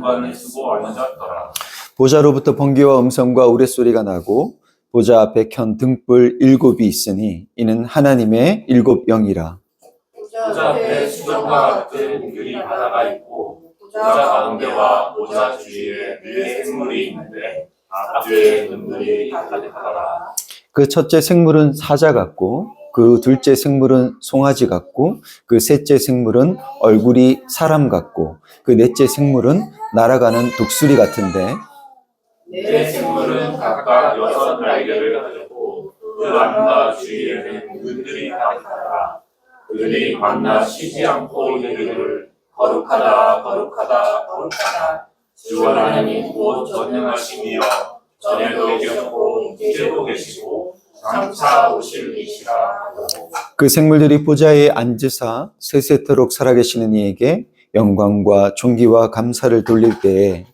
등반을 쓰고 앉았더라. 보좌로부터 번개와 음성과 우레소리가 나고 보좌 앞에 켠 등불 7이 있으니 이는 하나님의 7 영이라. 보좌 앞에 수정과 같은 우유리 바다가 있고 보좌 가운데와 보좌 주위에 네 생물이 있는데 앞뒤에 눈물이 가득하더라. 그 첫째 생물은 사자 같고 그 둘째 생물은 송아지 같고 그 셋째 생물은 얼굴이 사람 같고 그 넷째 생물은 날아가는 독수리 같은데 네 생물은 각각 6 날개를 가졌고 그 안과 주위에는 눈들이 가득하더라. 그들이 만나 쉬지 않고 이르기를 거룩하다 거룩하다 거룩하다 주 하나님 곧 전능하시며 전에도 계셨고 이제도 계시고 장차 오실 이시라. 그 생물들이 보좌에 앉으사 세세토록 살아계시는 이에게 영광과 존귀와 감사를 돌릴 때에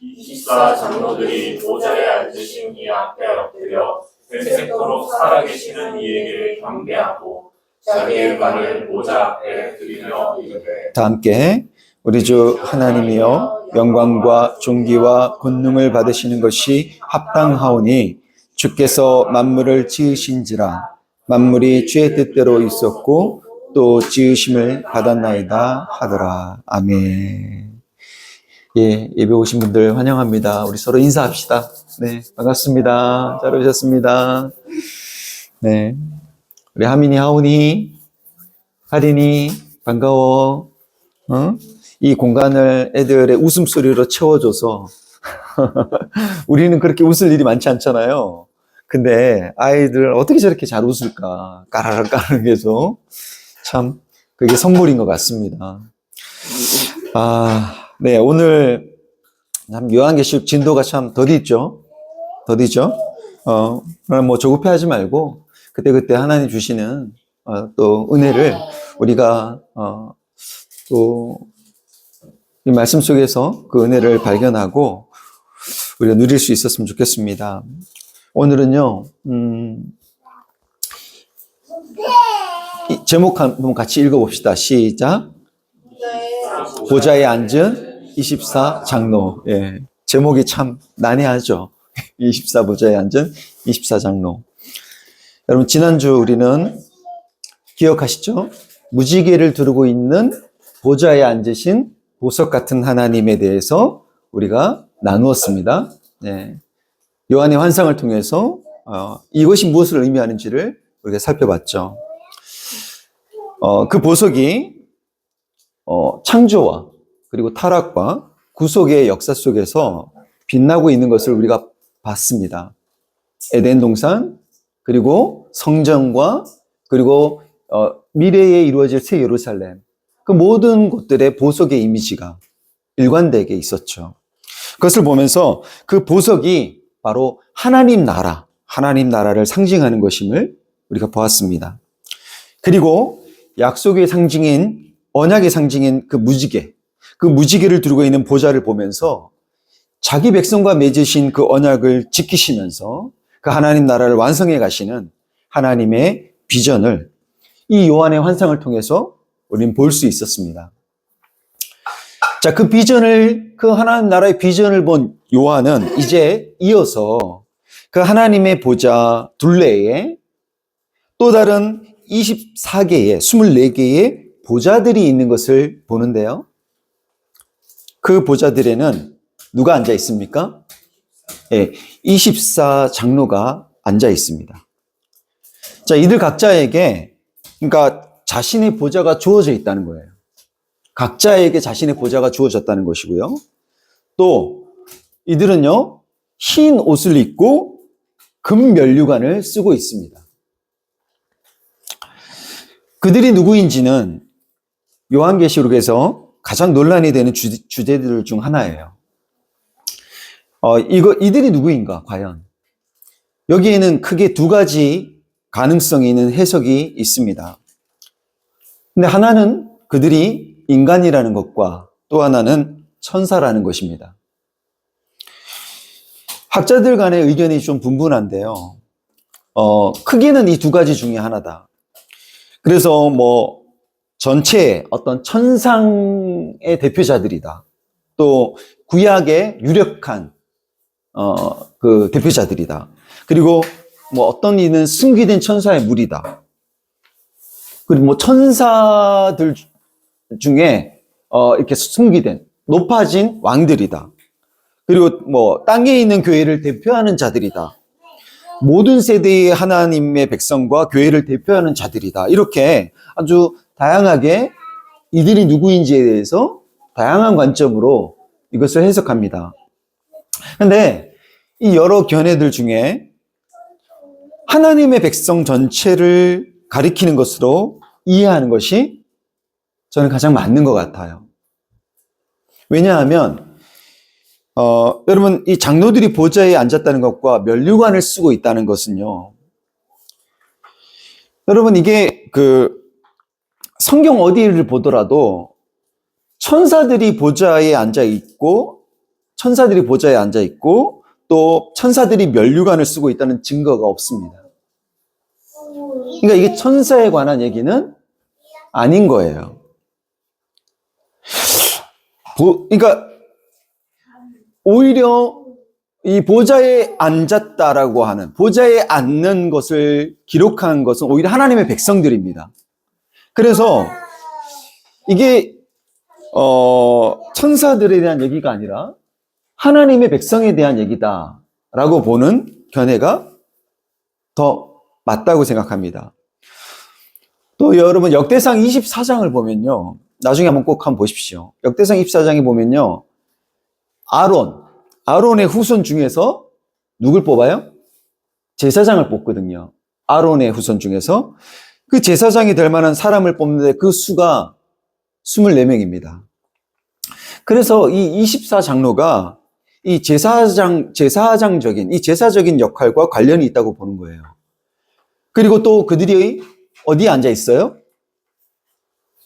24 장로들이 보좌에 앉으신 이 앞에 엎드려 세세토록 살아계시는 이에게 경배하고 자기의 관을 보좌 앞에 드리며 이르되 다 함께 우리 주 하나님이여 영광과 존귀와 권능을 받으시는 것이 합당하오니 주께서 만물을 지으신지라 만물이 주의 뜻대로 있었고 또 지으심을 받았나이다 하더라. 아멘. 예, 예배 오신 분들 환영합니다. 우리 서로 인사합시다. 네, 반갑습니다. 잘 오셨습니다. 네, 우리 하민이, 하온이, 하린이 반가워. 이 공간을 애들의 웃음소리로 채워줘서 우리는 그렇게 웃을 일이 많지 않잖아요. 근데 아이들 어떻게 저렇게 잘 웃을까? 까르르 까르르 해서 참 그게 선물인 것 같습니다. 네, 오늘 참 요한계시록 진도가 참 더디죠? 더디죠? 뭐 조급해하지 말고 그때그때 하나님 주시는 또 은혜를 우리가 또 이 말씀 속에서 그 은혜를 발견하고 우리가 누릴 수 있었으면 좋겠습니다. 오늘은요, 이 제목 한번 같이 읽어봅시다. 시작. 보좌에 앉은 24 장로. 예, 제목이 참 난해하죠. 24 보좌에 앉은 24 장로. 여러분, 지난주 우리는 기억하시죠? 무지개를 두르고 있는 보좌에 앉으신 보석 같은 하나님에 대해서 우리가 나누었습니다. 네. 요한의 환상을 통해서 이것이 무엇을 의미하는지를 우리가 살펴봤죠. 그 보석이 창조와 그리고 타락과 구속의 역사 속에서 빛나고 있는 것을 우리가 봤습니다. 에덴 동산, 그리고 성전과 그리고 미래에 이루어질 새 예루살렘, 그 모든 곳들의 보석의 이미지가 일관되게 있었죠. 그것을 보면서 그 보석이 바로 하나님 나라를 상징하는 것임을 우리가 보았습니다. 그리고 약속의 상징인, 언약의 상징인 그 무지개를 두르고 있는 보좌를 보면서 자기 백성과 맺으신 그 언약을 지키시면서 그 하나님 나라를 완성해 가시는 하나님의 비전을 이 요한의 환상을 통해서 우리는 볼 수 있었습니다. 자, 그 하나님 나라의 비전을 본 요한은 이제 이어서 그 하나님의 보좌 둘레에 또 다른 24개의 보좌들이 있는 것을 보는데요. 그 보좌들에는 누가 앉아 있습니까? 예, 24 장로가 앉아 있습니다. 자, 이들 각자에게, 그러니까 자신의 보좌가 주어져 있다는 거예요. 각자에게 자신의 보좌가 주어졌다는 것이고요. 또 이들은요, 흰 옷을 입고 금 면류관을 쓰고 있습니다. 그들이 누구인지는 요한계시록에서 가장 논란이 되는 주제들 중 하나예요. 이들이 누구인가, 과연? 여기에는 크게 2가지 가능성이 있는 해석이 있습니다. 근데 하나는 그들이 인간이라는 것과 또 하나는 천사라는 것입니다. 학자들 간의 의견이 좀 분분한데요. 크게는 이 2가지 중에 하나다. 그래서 전체 어떤 천상의 대표자들이다. 또 구약의 유력한 그 대표자들이다. 그리고 뭐 어떤 이는 승귀된 천사의 무리다. 그리고 뭐 천사들 중에 이렇게 승귀된 높아진 왕들이다. 그리고 뭐 땅에 있는 교회를 대표하는 자들이다. 모든 세대의 하나님의 백성과 교회를 대표하는 자들이다. 이렇게 아주 다양하게 이들이 누구인지에 대해서 다양한 관점으로 이것을 해석합니다. 그런데 이 여러 견해들 중에 하나님의 백성 전체를 가리키는 것으로 이해하는 것이 저는 가장 맞는 것 같아요. 왜냐하면 여러분 이 장로들이 보좌에 앉았다는 것과 면류관을 쓰고 있다는 것은요. 여러분 이게 그 성경 어디를 보더라도 천사들이 보좌에 앉아 있고 또 천사들이 면류관을 쓰고 있다는 증거가 없습니다. 그러니까 이게 천사에 관한 얘기는 아닌 거예요. 그러니까 오히려 이 보좌에 앉았다라고 하는, 보좌에 앉는 것을 기록한 것은 오히려 하나님의 백성들입니다. 그래서 이게 천사들에 대한 얘기가 아니라 하나님의 백성에 대한 얘기다라고 보는 견해가 더 맞다고 생각합니다. 또 여러분 역대상 24장을 보면요. 나중에 한번 꼭 한번 보십시오. 역대상 24장에 보면요. 아론의 후손 중에서 누굴 뽑아요? 제사장을 뽑거든요. 아론의 후손 중에서 그 제사장이 될 만한 사람을 뽑는데 그 수가 24명입니다. 그래서 이 24장로가 이 제사적인 역할과 관련이 있다고 보는 거예요. 그리고 또 그들이 어디에 앉아 있어요?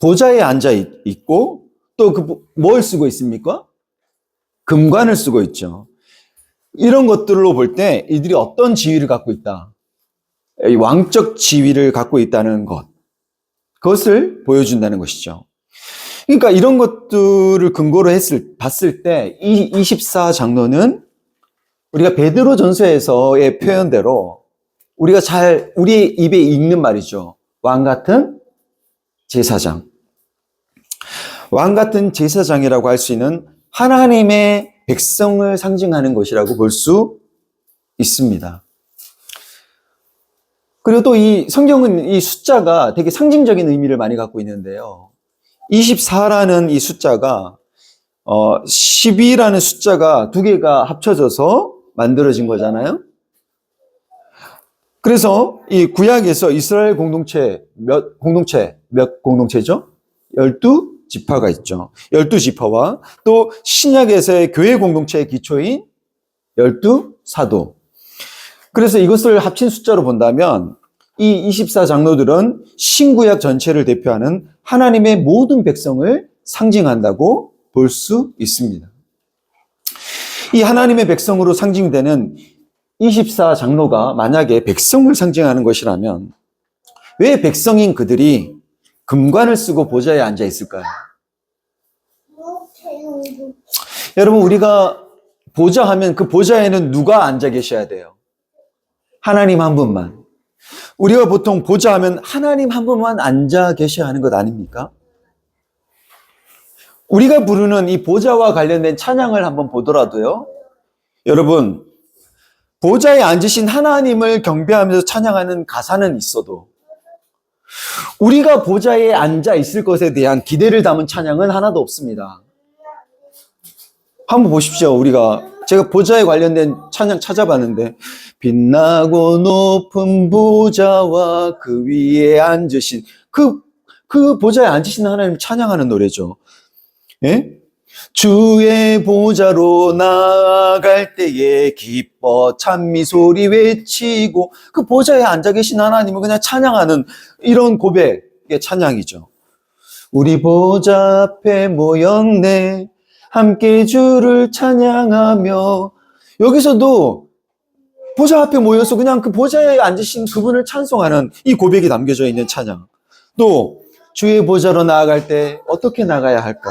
보좌에 앉아 있고 또 뭘 쓰고 있습니까? 금관을 쓰고 있죠. 이런 것들로 볼 때 이들이 어떤 지위를 갖고 있다. 왕적 지위를 갖고 있다는 것. 그것을 보여준다는 것이죠. 그러니까 이런 것들을 근거로 봤을 때 이 24장로는 우리가 베드로 전서에서의 표현대로 우리가 우리 입에 읽는 말이죠. 왕 같은 제사장. 왕 같은 제사장이라고 할 수 있는 하나님의 백성을 상징하는 것이라고 볼 수 있습니다. 그리고 또 이 성경은 이 숫자가 되게 상징적인 의미를 많이 갖고 있는데요. 24라는 이 숫자가 12라는 숫자가 두 개가 합쳐져서 만들어진 거잖아요. 그래서 이 구약에서 이스라엘 몇 공동체죠? 12지파가 있죠. 12지파와 또 신약에서의 교회 공동체의 기초인 12사도. 그래서 이것을 합친 숫자로 본다면 이 24장로들은 신구약 전체를 대표하는 하나님의 모든 백성을 상징한다고 볼 수 있습니다. 이 하나님의 백성으로 상징되는 24장로가 만약에 백성을 상징하는 것이라면 왜 백성인 그들이 금관을 쓰고 보좌에 앉아 있을까요? 여러분 우리가 보좌하면 그 보좌에는 누가 앉아 계셔야 돼요? 하나님 한 분만. 우리가 보통 보좌하면 하나님 한 분만 앉아 계셔야 하는 것 아닙니까? 우리가 부르는 이 보좌와 관련된 찬양을 한번 보더라도요. 여러분 보좌에 앉으신 하나님을 경배하면서 찬양하는 가사는 있어도 우리가 보좌에 앉아 있을 것에 대한 기대를 담은 찬양은 하나도 없습니다. 한번 보십시오. 제가 보좌에 관련된 찬양 찾아봤는데 빛나고 높은 보좌와 그 위에 앉으신 그 보좌에 앉으신 하나님 찬양하는 노래죠. 예? 주의 보좌로 나아갈 때에 기뻐 찬미 소리 외치고 그 보좌에 앉아 계신 하나님을 그냥 찬양하는 이런 고백의 찬양이죠. 우리 보좌 앞에 모였네 함께 주를 찬양하며. 여기서도 보좌 앞에 모여서 그냥 그 보좌에 앉으신 그분을 찬송하는 이 고백이 담겨져 있는 찬양. 또 주의 보좌로 나아갈 때 어떻게 나가야 할까?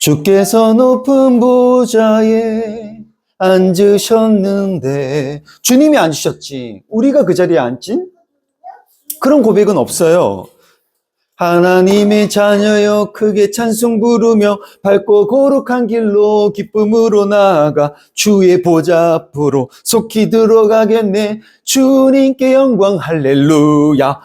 주께서 높은 보좌에 앉으셨는데 주님이 앉으셨지 우리가 그 자리에 앉진 그런 고백은 없어요. 하나님의 자녀여 크게 찬송 부르며 밝고 거룩한 길로 기쁨으로 나아가 주의 보좌 앞으로 속히 들어가겠네. 주님께 영광 할렐루야.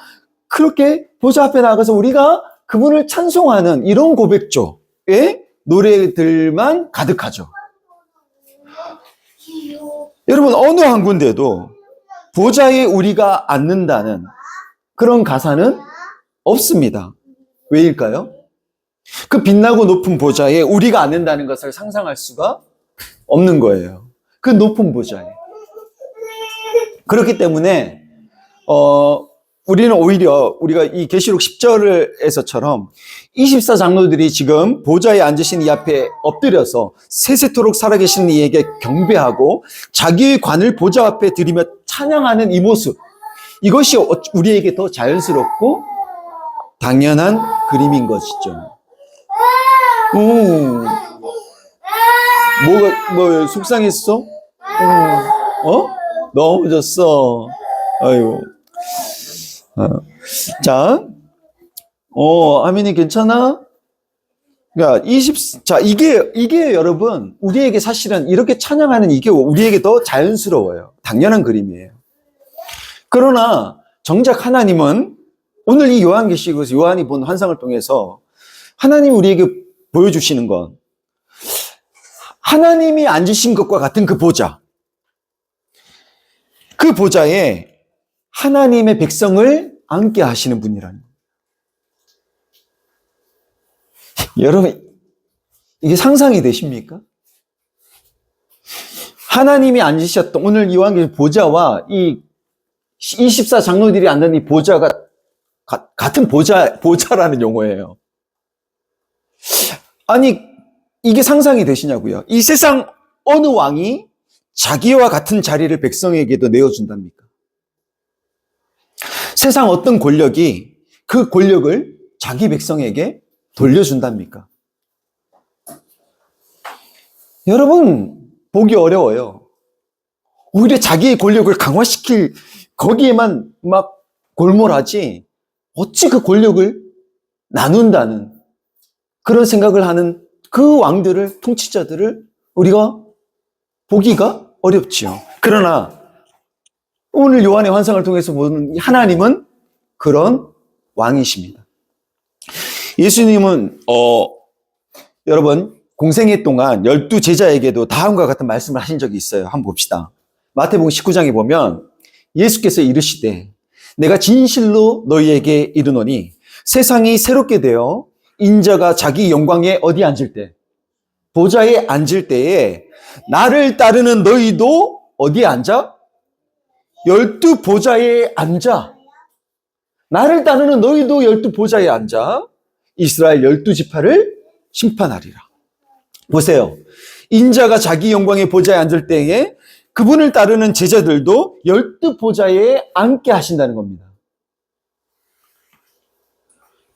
그렇게 보좌 앞에 나가서 우리가 그분을 찬송하는 이런 고백조의 노래들만 가득하죠. 여러분 어느 한 군데도 보좌에 우리가 앉는다는 그런 가사는 없습니다. 왜일까요? 그 빛나고 높은 보좌에 우리가 앉는다는 것을 상상할 수가 없는 거예요. 그 높은 보좌에. 그렇기 때문에 우리는 오히려 우리가 이 계시록 10절에서처럼 24장로들이 지금 보좌에 앉으신 이 앞에 엎드려서 세세토록 살아계신 이에게 경배하고 자기의 관을 보좌 앞에 들이며 찬양하는 이 모습, 이것이 우리에게 더 자연스럽고 당연한 그림인 것이죠. 뭐 속상했어? 넘어졌어. 아유. 자, 하민이 괜찮아? 그러니까 이게 여러분 우리에게 사실은 이렇게 찬양하는 이게 우리에게 더 자연스러워요. 당연한 그림이에요. 그러나 정작 하나님은 오늘 이 요한계시록에서 요한이 본 환상을 통해서 하나님이 우리에게 보여주시는 건 하나님이 앉으신 것과 같은 그 보좌, 그 보좌에 하나님의 백성을 앉게 하시는 분이라는 거예요. 여러분 이게 상상이 되십니까? 하나님이 앉으셨던 오늘 요한계시록 보좌와 이 24장로들이 앉는 이 보좌가 같은 보좌라는 용어예요. 아니, 이게 상상이 되시냐고요? 이 세상 어느 왕이 자기와 같은 자리를 백성에게도 내어준답니까? 세상 어떤 권력이 그 권력을 자기 백성에게 돌려준답니까? 여러분, 보기 어려워요. 오히려 자기의 권력을 강화시킬 거기에만 막 골몰하지 어찌 그 권력을 나눈다는 그런 생각을 하는 그 왕들을, 통치자들을 우리가 보기가 어렵지요. 그러나 오늘 요한의 환상을 통해서 보는 하나님은 그런 왕이십니다. 예수님은 여러분 공생애 동안 12제자에게도 다음과 같은 말씀을 하신 적이 있어요. 한번 봅시다. 마태복음 19장에 보면 예수께서 이르시되 내가 진실로 너희에게 이르노니 세상이 새롭게 되어 인자가 자기 영광에 어디 앉을 때? 보좌에 앉을 때에 나를 따르는 너희도 어디에 앉아? 12보좌에 앉아. 나를 따르는 너희도 12보좌에 앉아 이스라엘 12지파를 심판하리라. 보세요. 인자가 자기 영광의 보좌에 앉을 때에 그분을 따르는 제자들도 12보좌에 앉게 하신다는 겁니다.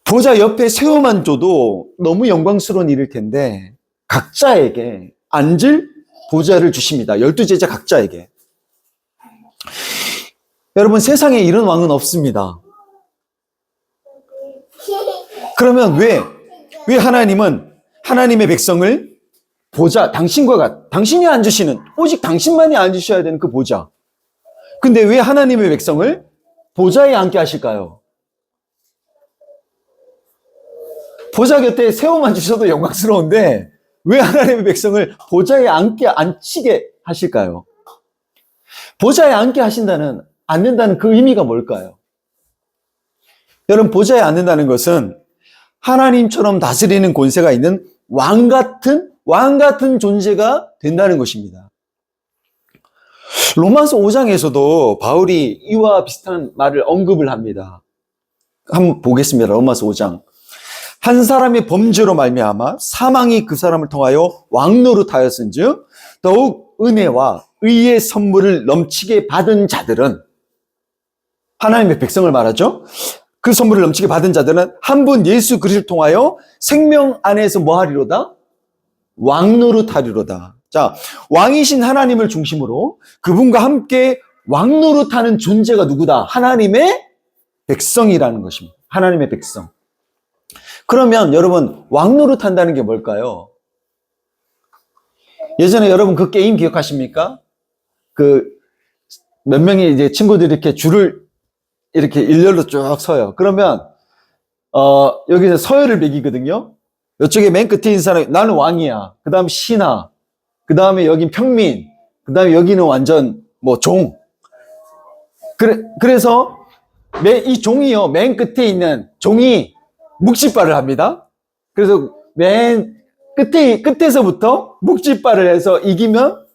보좌 옆에 세워만 줘도 너무 영광스러운 일일 텐데 각자에게 앉을 보좌를 주십니다. 12제자 각자에게. 여러분 세상에 이런 왕은 없습니다. 그러면 왜 하나님은 하나님의 백성을 보좌, 당신이 앉으시는, 오직 당신만이 앉으셔야 되는 그 보좌. 근데 왜 하나님의 백성을 보좌에 앉게 하실까요? 보좌 곁에 세워만 주셔도 영광스러운데 왜 하나님의 백성을 보좌에 앉히게 하실까요? 보좌에 앉는다는 그 의미가 뭘까요? 여러분 보좌에 앉는다는 것은 하나님처럼 다스리는 권세가 있는 왕 같은 존재가 된다는 것입니다. 로마서 5장에서도 바울이 이와 비슷한 말을 언급을 합니다. 한번 보겠습니다. 로마서 5장. 한 사람의 범죄로 말미암아 사망이 그 사람을 통하여 왕노릇하였은즉 더욱 은혜와 의의 선물을 넘치게 받은 자들은 하나님의 백성을 말하죠. 그 선물을 넘치게 받은 자들은 한 분 예수 그리스도를 통하여 생명 안에서 뭐 하리로다? 왕노릇하리로다. 자, 왕이신 하나님을 중심으로 그분과 함께 왕노릇하는 존재가 누구다? 하나님의 백성이라는 것입니다. 하나님의 백성. 그러면 여러분, 왕노릇한다는 게 뭘까요? 예전에 여러분 그 게임 기억하십니까? 몇 명의 이제 친구들이 이렇게 줄을 이렇게 일렬로 쭉 서요. 그러면, 여기서 서열을 매기거든요. 이쪽에 맨 끝에 있는 사람이, 나는 왕이야. 그 다음 신하. 그 다음에 여긴 평민. 그 다음에 여기는 완전 종. 그래서 이 종이요. 맨 끝에 있는 종이 묵찌발을 합니다. 그래서 맨 끝에서부터 묵찌발을 해서 이기면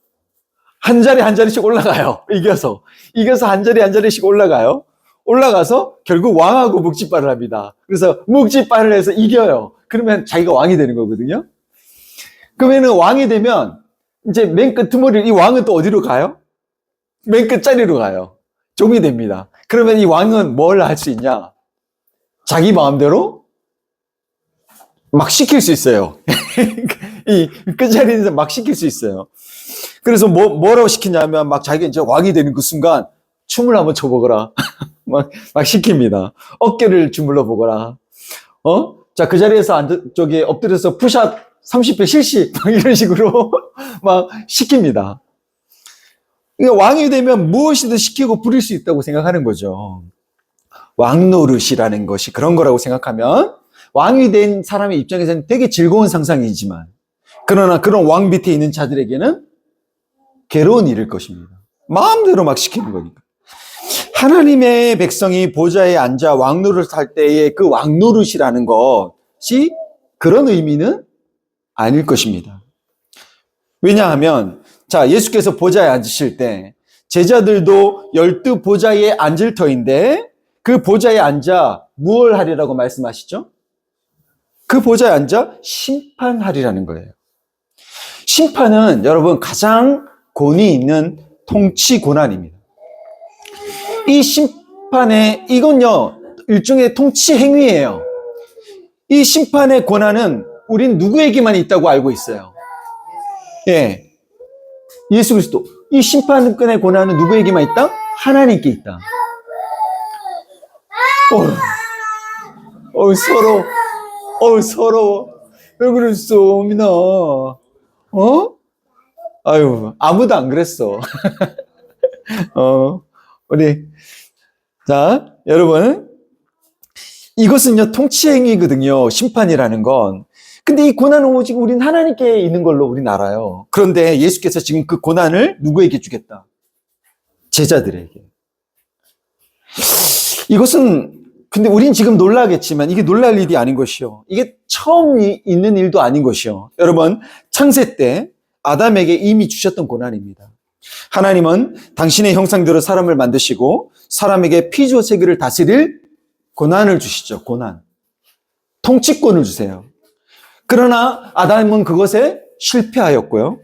한 자리 한 자리씩 올라가요. 이겨서 한 자리 한 자리씩 올라가요. 올라가서 결국 왕하고 묵찌발을 합니다. 그래서 묵찌발을 해서 이겨요. 그러면 자기가 왕이 되는 거거든요. 그러면은 왕이 되면 이제 맨 끝머리 이 왕은 또 어디로 가요? 맨 끝자리로 가요. 종이 됩니다. 그러면 이 왕은 뭘 할 수 있냐? 자기 마음대로 막 시킬 수 있어요. 이 끝자리에서 막 시킬 수 있어요. 그래서 뭐라고 시키냐면 막 자기가 이제 왕이 되는 그 순간 춤을 한번 춰보거라. 막 시킵니다. 어깨를 주물러 보거라. 자, 그 자리에서 엎드려서 푸샷 30회 실시. 막 이런 식으로 막 시킵니다. 그러니까 왕이 되면 무엇이든 시키고 부릴 수 있다고 생각하는 거죠. 왕노릇이라는 것이 그런 거라고 생각하면 왕이 된 사람의 입장에서는 되게 즐거운 상상이지만 그러나 그런 왕 밑에 있는 자들에게는 괴로운 일일 것입니다. 마음대로 막 시키는 거니까. 하나님의 백성이 보좌에 앉아 왕노릇 할 때의 그 왕노릇이라는 것이 그런 의미는 아닐 것입니다. 왜냐하면 자, 예수께서 보좌에 앉으실 때 제자들도 12 보좌에 앉을 터인데 그 보좌에 앉아 무엇을 하리라고 말씀하시죠? 그 보좌에 앉아 심판하리라는 거예요. 심판은 여러분 가장 권위 있는 통치 권한입니다. 이 심판의 이건요 일종의 통치 행위예요. 이 심판의 권한은 우린 누구에게만 있다고 알고 있어요. 예, 예수 그리스도. 이 심판권의 권한은 누구에게만 있다? 하나님께 있다. 서러워. 왜 그랬어, 민아? 아유, 아무도 안 그랬어. 자, 여러분. 이것은요, 통치행위거든요. 심판이라는 건. 근데 이 고난은 오직 우린 하나님께 있는 걸로 우린 알아요. 그런데 예수께서 지금 그 고난을 누구에게 주겠다? 제자들에게. 이것은 근데 우린 지금 놀라겠지만 이게 놀랄 일이 아닌 것이요. 이게 처음 있는 일도 아닌 것이요. 여러분, 창세 때 아담에게 이미 주셨던 고난입니다. 하나님은 당신의 형상대로 사람을 만드시고 사람에게 피조 세계를 다스릴 고난을 주시죠. 고난. 통치권을 주세요. 그러나 아담은 그것에 실패하였고요.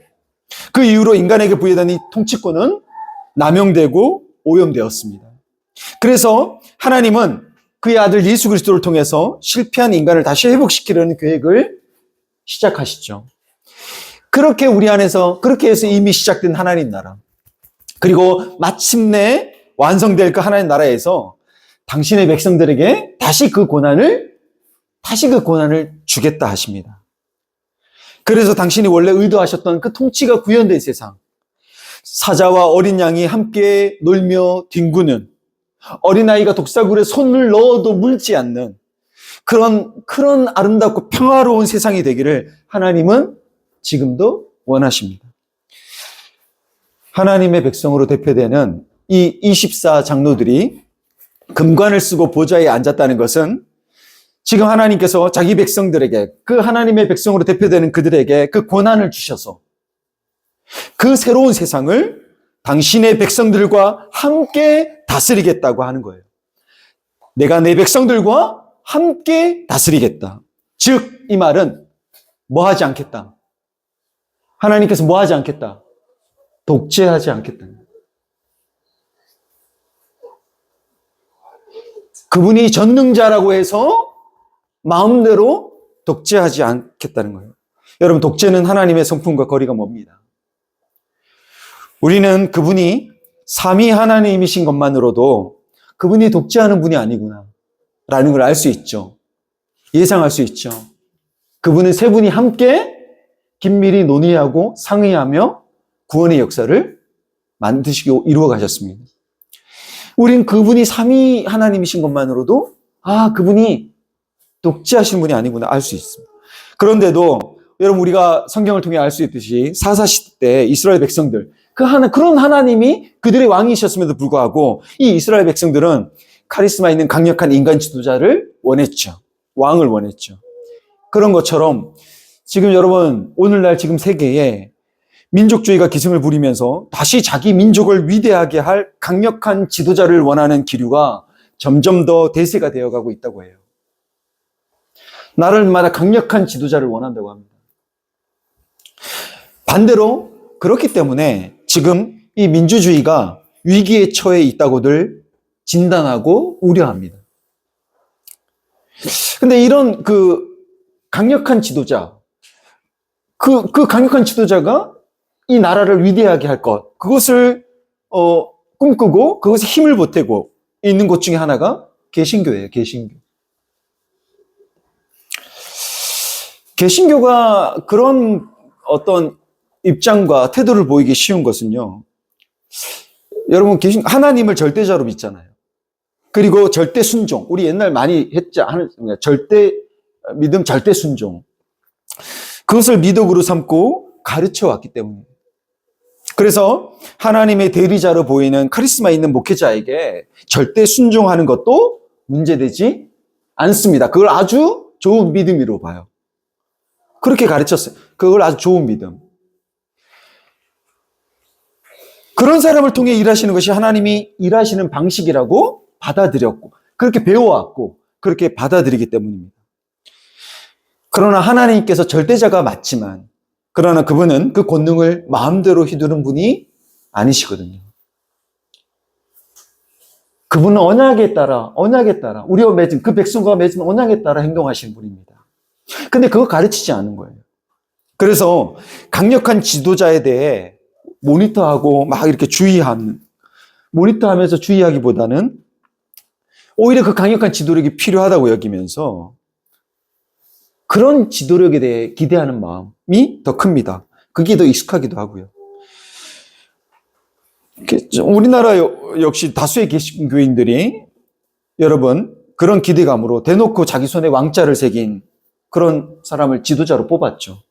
그 이후로 인간에게 부여된 이 통치권은 남용되고 오염되었습니다. 그래서 하나님은 그의 아들 예수 그리스도를 통해서 실패한 인간을 다시 회복시키려는 계획을 시작하시죠. 그렇게 우리 안에서 그렇게 해서 이미 시작된 하나님 나라, 그리고 마침내 완성될 그 하나님 나라에서 당신의 백성들에게 다시 그 고난을 주겠다 하십니다. 그래서 당신이 원래 의도하셨던 그 통치가 구현된 세상, 사자와 어린 양이 함께 놀며 뒹구는, 어린아이가 독사굴에 손을 넣어도 물지 않는 그런 아름답고 평화로운 세상이 되기를 하나님은 지금도 원하십니다. 하나님의 백성으로 대표되는 이 24 장로들이 금관을 쓰고 보좌에 앉았다는 것은 지금 하나님께서 자기 백성들에게, 그 하나님의 백성으로 대표되는 그들에게 그 권한을 주셔서 그 새로운 세상을 당신의 백성들과 함께 다스리겠다고 하는 거예요. 내가 내 백성들과 함께 다스리겠다. 즉, 이 말은 뭐 하지 않겠다. 하나님께서 뭐 하지 않겠다. 독재하지 않겠다. 그분이 전능자라고 해서 마음대로 독재하지 않겠다는 거예요. 여러분, 독재는 하나님의 성품과 거리가 멉니다. 우리는 그분이 삼위 하나님이신 것만으로도 그분이 독재하는 분이 아니구나 라는 걸 알 수 있죠. 예상할 수 있죠. 그분은 세 분이 함께 긴밀히 논의하고 상의하며 구원의 역사를 만드시고 이루어 가셨습니다. 우린 그분이 삼위 하나님이신 것만으로도 그분이 독재하시는 분이 아니구나 알 수 있습니다. 그런데도 여러분, 우리가 성경을 통해 알 수 있듯이 사사시대 때 이스라엘 백성들, 그런 하나님이 그들의 왕이셨음에도 불구하고 이 이스라엘 백성들은 카리스마 있는 강력한 인간 지도자를 원했죠. 왕을 원했죠. 그런 것처럼 지금 여러분, 오늘날 지금 세계에 민족주의가 기승을 부리면서 다시 자기 민족을 위대하게 할 강력한 지도자를 원하는 기류가 점점 더 대세가 되어가고 있다고 해요. 나라마다 강력한 지도자를 원한다고 합니다. 반대로 그렇기 때문에 지금 이 민주주의가 위기에 처해 있다고들 진단하고 우려합니다. 근데 이런 강력한 지도자, 그 강력한 지도자가 이 나라를 위대하게 할 것, 그것을 꿈꾸고 그것에 힘을 보태고 있는 것 중에 하나가 개신교예요. 개신교가 그런 어떤 입장과 태도를 보이기 쉬운 것은요, 여러분, 하나님을 절대자로 믿잖아요. 그리고 절대 순종, 우리 옛날 많이 했죠. 절대 믿음, 절대 순종, 그것을 미덕으로 삼고 가르쳐 왔기 때문입니다. 그래서 하나님의 대리자로 보이는 카리스마 있는 목회자에게 절대 순종하는 것도 문제되지 않습니다. 그걸 아주 좋은 믿음으로 봐요. 그렇게 가르쳤어요. 그걸 아주 좋은 믿음. 그런 사람을 통해 일하시는 것이 하나님이 일하시는 방식이라고 받아들였고, 그렇게 배워왔고, 그렇게 받아들이기 때문입니다. 그러나 하나님께서 절대자가 맞지만, 그러나 그분은 그 권능을 마음대로 휘두른 분이 아니시거든요. 그분은 언약에 따라 우리와 맺은 그 백성과 맺은 언약에 따라 행동하시는 분입니다. 근데 그거 가르치지 않은 거예요. 그래서 강력한 지도자에 대해 모니터하고 막 이렇게 모니터하면서 주의하기보다는 오히려 그 강력한 지도력이 필요하다고 여기면서 그런 지도력에 대해 기대하는 마음이 더 큽니다. 그게 더 익숙하기도 하고요. 우리나라 역시 다수의 개신교인들이 여러분, 그런 기대감으로 대놓고 자기 손에 왕자를 새긴 그런 사람을 지도자로 뽑았죠.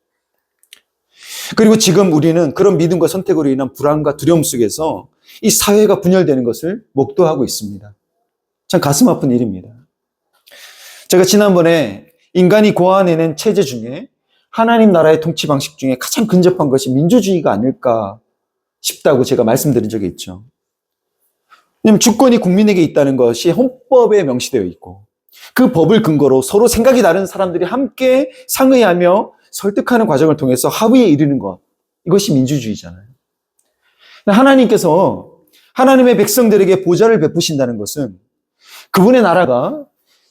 그리고 지금 우리는 그런 믿음과 선택으로 인한 불안과 두려움 속에서 이 사회가 분열되는 것을 목도하고 있습니다. 참 가슴 아픈 일입니다. 제가 지난번에 인간이 고안해낸 체제 중에 하나님 나라의 통치 방식 중에 가장 근접한 것이 민주주의가 아닐까 싶다고 제가 말씀드린 적이 있죠. 왜냐하면 주권이 국민에게 있다는 것이 헌법에 명시되어 있고, 그 법을 근거로 서로 생각이 다른 사람들이 함께 상의하며 설득하는 과정을 통해서 합의에 이르는 것, 이것이 민주주의잖아요. 하나님께서 하나님의 백성들에게 보좌를 베푸신다는 것은 그분의 나라가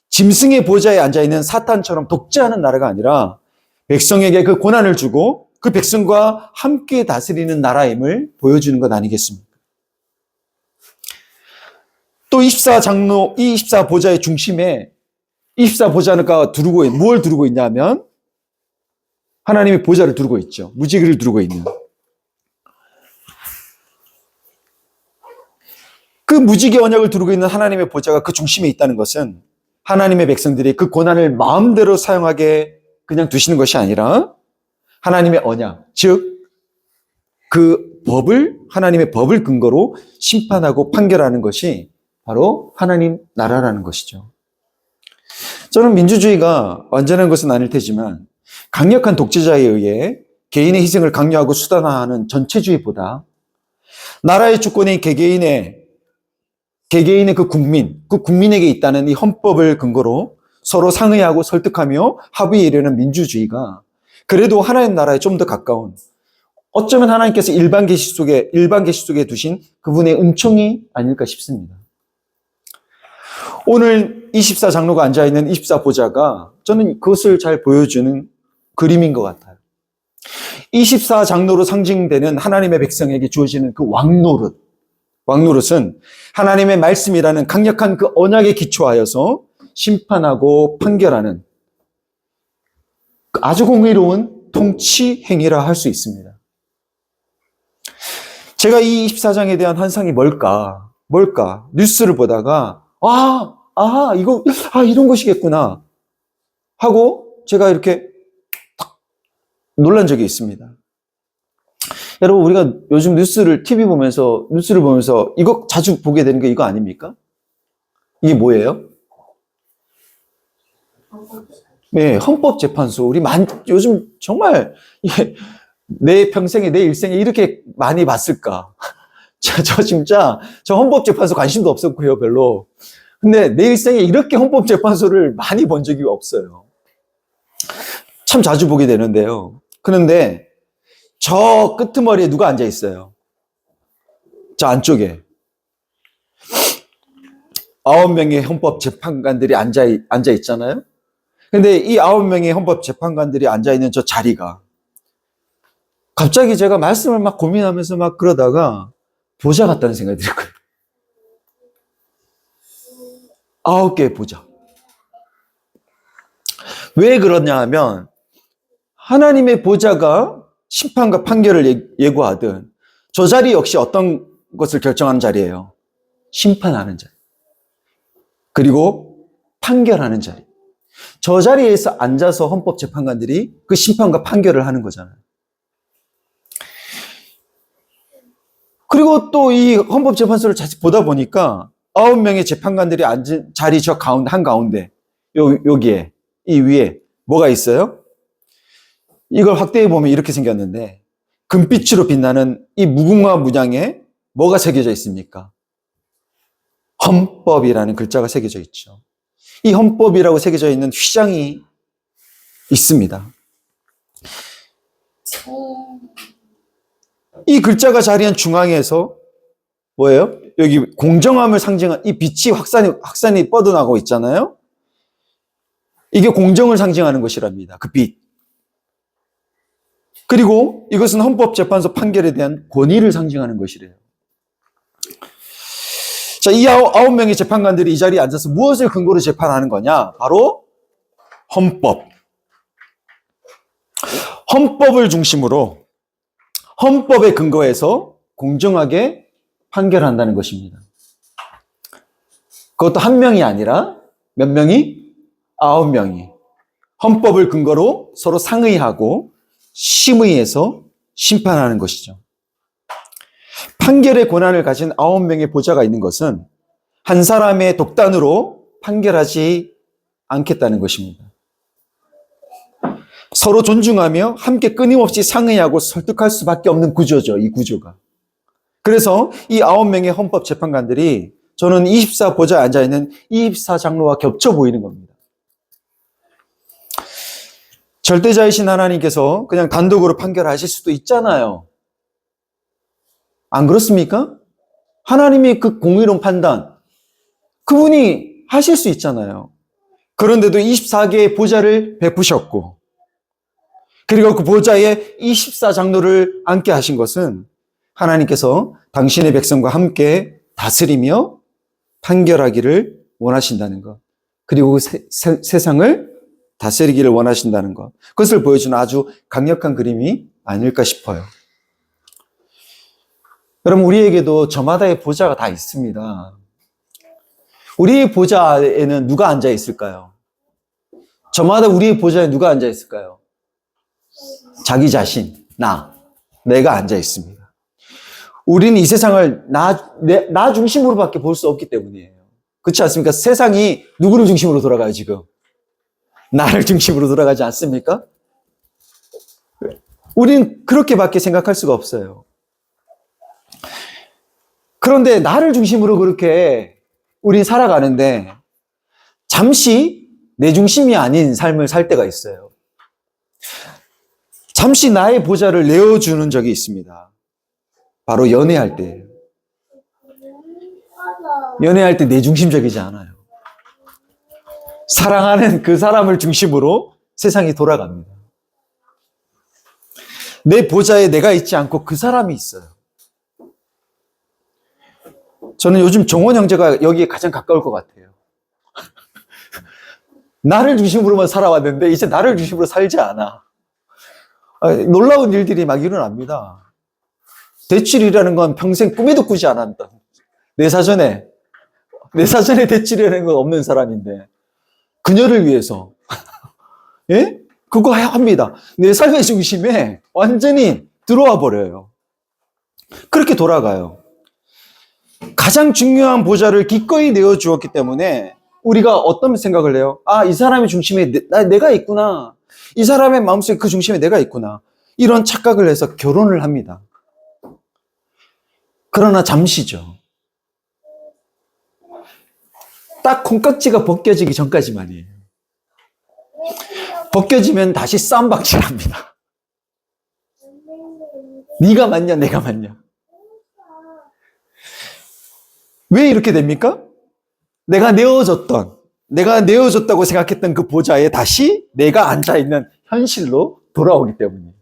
짐승의 보좌에 앉아있는 사탄처럼 독재하는 나라가 아니라 백성에게 그 권한을 주고 그 백성과 함께 다스리는 나라임을 보여주는 것 아니겠습니까? 또 24장로, 이 24보좌의 중심에 24보좌가 뭘 두르고 있냐면 하나님의 보좌를 두르고 있죠. 무지개를 두르고 있는. 그 무지개 언약을 두르고 있는 하나님의 보좌가 그 중심에 있다는 것은 하나님의 백성들이 그 권한을 마음대로 사용하게 그냥 두시는 것이 아니라 하나님의 언약, 즉 하나님의 법을 근거로 심판하고 판결하는 것이 바로 하나님 나라라는 것이죠. 저는 민주주의가 완전한 것은 아닐 테지만 강력한 독재자에 의해 개인의 희생을 강요하고 수단화하는 전체주의보다 나라의 주권이 개개인의 그 국민에게 있다는 이 헌법을 근거로 서로 상의하고 설득하며 합의에 이르는 민주주의가 그래도 하나님 나라에 좀 더 가까운, 어쩌면 하나님께서 일반 계시 속에 두신 그분의 은총이 아닐까 싶습니다. 오늘 24장로가 앉아있는 24보좌가 저는 그것을 잘 보여주는 그림인 것 같아요. 24장로로 상징되는 하나님의 백성에게 주어지는 그 왕노릇은 하나님의 말씀이라는 강력한 그 언약에 기초하여서 심판하고 판결하는 아주 공의로운 통치 행위라 할 수 있습니다. 제가 이 24장에 대한 환상이 뭘까? 뉴스를 보다가 이런 것이겠구나 하고 제가 이렇게 딱 놀란 적이 있습니다. 여러분, 우리가 요즘 뉴스를 보면서 이거 자주 보게 되는 게 이거 아닙니까? 이게 뭐예요? 네, 헌법재판소. 요즘 정말 내 평생에, 내 일생에 이렇게 많이 봤을까? 저 진짜 헌법재판소 관심도 없었고요, 별로. 근데 내 일생에 이렇게 헌법재판소를 많이 본 적이 없어요. 참 자주 보게 되는데요. 그런데 저 끄트머리에 누가 앉아 있어요? 저 안쪽에 9명의 헌법재판관들이 앉아 있잖아요. 근데 이 9명의 헌법재판관들이 앉아 있는 저 자리가 갑자기 제가 말씀을 막 고민하면서 막 그러다가 보좌 같다는 생각이 들 거예요. 9개의 보좌. 왜 그러냐 하면 하나님의 보좌가 심판과 판결을 예고하든 저 자리 역시 어떤 것을 결정하는 자리예요. 심판하는 자리. 그리고 판결하는 자리. 저 자리에서 앉아서 헌법재판관들이 그 심판과 판결을 하는 거잖아요. 그리고 또 이 헌법재판소를 자주 보다 보니까 9명의 재판관들이 앉은 자리 저 한가운데 여기에 이 위에 뭐가 있어요? 이걸 확대해 보면 이렇게 생겼는데 금빛으로 빛나는 이 무궁화 문양에 뭐가 새겨져 있습니까? 헌법이라는 글자가 새겨져 있죠. 이 헌법이라고 새겨져 있는 휘장이 있습니다. 이 글자가 자리한 중앙에서 뭐예요? 여기 공정함을 상징한 이 빛이 확산이 뻗어나가고 있잖아요. 이게 공정을 상징하는 것이랍니다. 그 빛. 그리고 이것은 헌법재판소 판결에 대한 권위를 상징하는 것이래요. 자, 이 9명의 재판관들이 이 자리에 앉아서 무엇을 근거로 재판하는 거냐? 바로 헌법. 헌법을 중심으로 헌법에 근거해서 공정하게 판결한다는 것입니다. 그것도 한 명이 아니라 몇 명이? 9명이. 헌법을 근거로 서로 상의하고 심의해서 심판하는 것이죠. 판결의 권한을 가진 9명의 보좌가 있는 것은 한 사람의 독단으로 판결하지 않겠다는 것입니다. 서로 존중하며 함께 끊임없이 상의하고 설득할 수밖에 없는 구조죠, 이 구조가. 그래서 이 9명의 헌법재판관들이 저는 24보좌에 앉아있는 24장로와 겹쳐 보이는 겁니다. 절대자이신 하나님께서 그냥 단독으로 판결하실 수도 있잖아요. 안 그렇습니까? 하나님이 그 공의로운 판단, 그분이 하실 수 있잖아요. 그런데도 24개의 보좌를 베푸셨고, 그리고 그 보좌에 24장로를 앉게 하신 것은 하나님께서 당신의 백성과 함께 다스리며 판결하기를 원하신다는 것, 그리고 세상을 다스리기를 원하신다는 것, 그것을 보여주는 아주 강력한 그림이 아닐까 싶어요. 여러분, 우리에게도 저마다의 보좌가 다 있습니다. 우리의 보좌에는 누가 앉아 있을까요? 저마다 우리의 보좌에 누가 앉아 있을까요? 자기 자신, 내가 앉아 있습니다. 우리는 이 세상을 나 중심으로밖에 볼 수 없기 때문이에요. 그렇지 않습니까? 세상이 누구를 중심으로 돌아가요, 지금? 나를 중심으로 돌아가지 않습니까? 우리는 그렇게밖에 생각할 수가 없어요. 그런데 나를 중심으로 그렇게 우린 살아가는데 잠시 내 중심이 아닌 삶을 살 때가 있어요. 잠시 나의 보좌를 내어주는 적이 있습니다. 바로 연애할 때예요. 연애할 때 내 중심적이지 않아요. 사랑하는 그 사람을 중심으로 세상이 돌아갑니다. 내 보좌에 내가 있지 않고 그 사람이 있어요. 저는 요즘 종원 형제가 여기에 가장 가까울 것 같아요. 나를 중심으로만 살아왔는데 이제 나를 중심으로 살지 않아. 놀라운 일들이 막 일어납니다. 대출이라는 건 평생 꿈에도 꾸지 않았다. 내 사전에 대출이라는 건 없는 사람인데 그녀를 위해서 예? 그거 합니다. 내 삶의 중심에 완전히 들어와 버려요. 그렇게 돌아가요. 가장 중요한 보좌를 기꺼이 내어주었기 때문에 우리가 어떤 생각을 해요? 아, 이 사람의 중심에 내가 있구나. 이 사람의 마음속에 그 중심에 내가 있구나. 이런 착각을 해서 결혼을 합니다. 그러나 잠시죠. 딱 콩깍지가 벗겨지기 전까지만이에요. 벗겨지면 다시 쌈박질합니다. 네가 맞냐, 내가 맞냐. 왜 이렇게 됩니까? 내가 내어줬다고 생각했던 그 보좌에 다시 내가 앉아있는 현실로 돌아오기 때문이에요.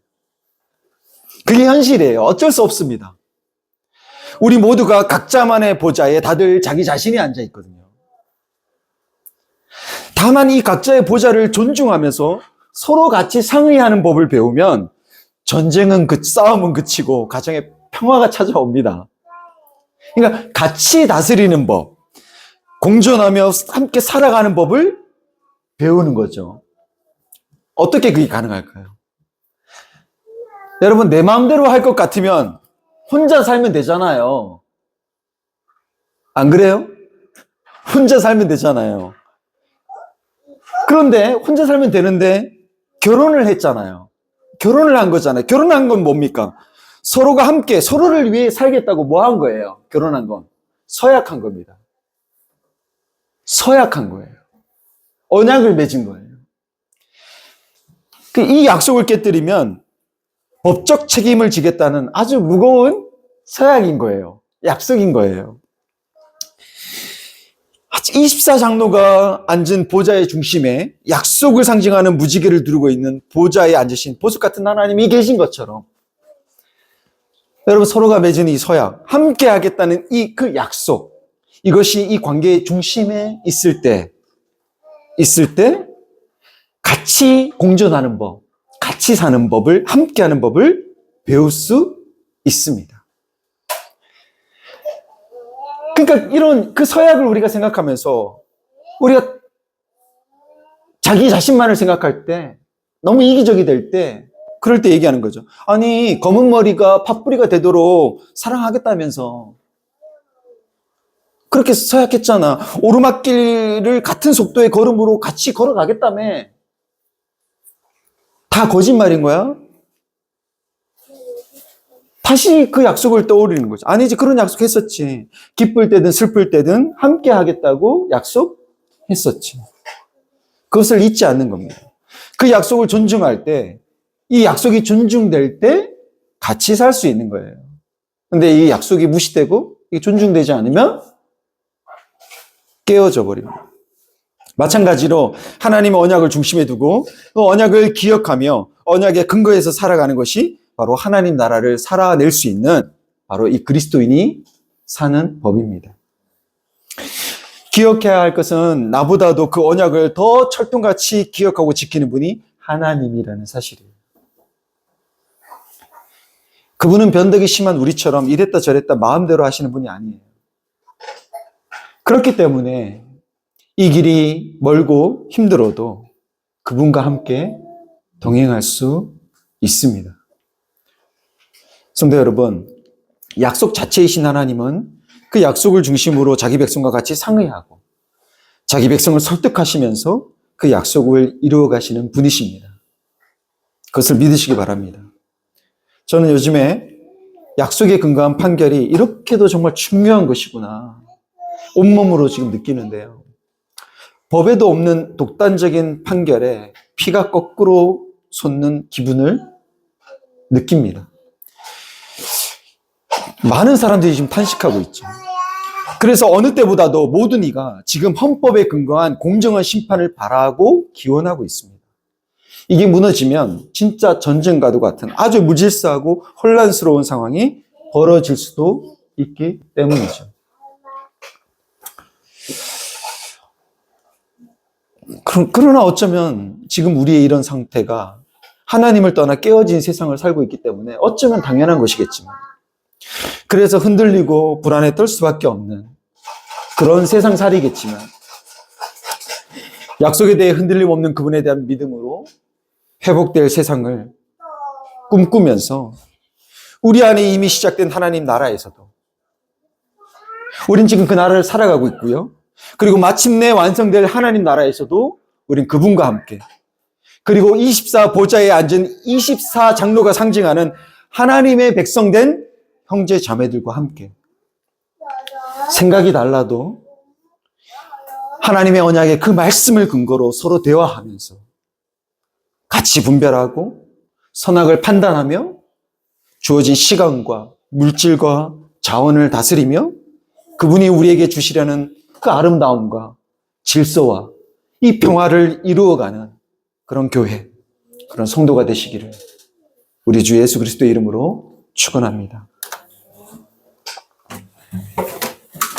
그게 현실이에요. 어쩔 수 없습니다. 우리 모두가 각자만의 보좌에 다들 자기 자신이 앉아있거든요. 다만 이 각자의 보좌를 존중하면서 서로 같이 상의하는 법을 배우면 전쟁은 싸움은 그치고 가정에 평화가 찾아옵니다. 그러니까 같이 다스리는 법, 공존하며 함께 살아가는 법을 배우는 거죠. 어떻게 그게 가능할까요? 여러분, 내 마음대로 할 것 같으면 혼자 살면 되잖아요. 안 그래요? 혼자 살면 되잖아요. 그런데 혼자 살면 되는데 결혼을 했잖아요. 결혼을 한 거잖아요. 결혼한 건 뭡니까? 서로가 함께 서로를 위해 살겠다고 뭐 한 거예요? 결혼한 건 서약한 겁니다. 서약한 거예요. 언약을 맺은 거예요. 이 약속을 깨뜨리면 법적 책임을 지겠다는 아주 무거운 서약인 거예요. 약속인 거예요. 24장로가 앉은 보좌의 중심에 약속을 상징하는 무지개를 두르고 있는 보좌에 앉으신 보석 같은 하나님이 계신 것처럼 여러분, 서로가 맺은 이 서약, 함께 하겠다는 그 약속, 이것이 이 관계의 중심에 있을 때 같이 공존하는 법, 같이 사는 법을, 함께 하는 법을 배울 수 있습니다. 그러니까 이런 그 서약을 우리가 생각하면서 우리가 자기 자신만을 생각할 때 너무 이기적이 될 때 그럴 때 얘기하는 거죠. 아니, 검은 머리가 팥뿌리가 되도록 사랑하겠다면서 그렇게 서약했잖아. 오르막길을 같은 속도의 걸음으로 같이 걸어가겠다며. 다 거짓말인 거야? 다시 그 약속을 떠올리는 거죠. 아니지, 그런 약속 했었지. 기쁠 때든 슬플 때든 함께 하겠다고 약속했었지. 그것을 잊지 않는 겁니다. 그 약속을 존중할 때, 이 약속이 존중될 때 같이 살 수 있는 거예요. 근데 이 약속이 무시되고 이게 존중되지 않으면 깨어져 버립니다. 마찬가지로 하나님의 언약을 중심에 두고 그 언약을 기억하며 언약의 근거에서 살아가는 것이 바로 하나님 나라를 살아낼 수 있는 바로 이 그리스도인이 사는 법입니다. 기억해야 할 것은 나보다도 그 언약을 더 철통같이 기억하고 지키는 분이 하나님이라는 사실이에요. 그분은 변덕이 심한 우리처럼 이랬다 저랬다 마음대로 하시는 분이 아니에요. 그렇기 때문에 이 길이 멀고 힘들어도 그분과 함께 동행할 수 있습니다. 성도 여러분, 약속 자체이신 하나님은 그 약속을 중심으로 자기 백성과 같이 상의하고 자기 백성을 설득하시면서 그 약속을 이루어 가시는 분이십니다. 그것을 믿으시기 바랍니다. 저는 요즘에 약속에 근거한 판결이 이렇게도 정말 중요한 것이구나 온몸으로 지금 느끼는데요. 법에도 없는 독단적인 판결에 피가 거꾸로 솟는 기분을 느낍니다. 많은 사람들이 지금 탄식하고 있죠. 그래서 어느 때보다도 모든 이가 지금 헌법에 근거한 공정한 심판을 바라고 기원하고 있습니다. 이게 무너지면 진짜 전쟁과도 같은 아주 무질서하고 혼란스러운 상황이 벌어질 수도 있기 때문이죠. 그러나 어쩌면 지금 우리의 이런 상태가 하나님을 떠나 깨어진 세상을 살고 있기 때문에 어쩌면 당연한 것이겠지만, 그래서 흔들리고 불안에 떨 수밖에 없는 그런 세상살이겠지만, 약속에 대해 흔들림 없는 그분에 대한 믿음으로 회복될 세상을 꿈꾸면서 우리 안에 이미 시작된 하나님 나라에서도 우린 지금 그 나라를 살아가고 있고요. 그리고 마침내 완성될 하나님 나라에서도 우린 그분과 함께, 그리고 24 보좌에 앉은 24 장로가 상징하는 하나님의 백성된 형제 자매들과 함께 생각이 달라도 하나님의 언약의 그 말씀을 근거로 서로 대화하면서 같이 분별하고 선악을 판단하며 주어진 시간과 물질과 자원을 다스리며 그분이 우리에게 주시려는 그 아름다움과 질서와 이 평화를 이루어가는 그런 교회, 그런 성도가 되시기를 우리 주 예수 그리스도의 이름으로 축원합니다.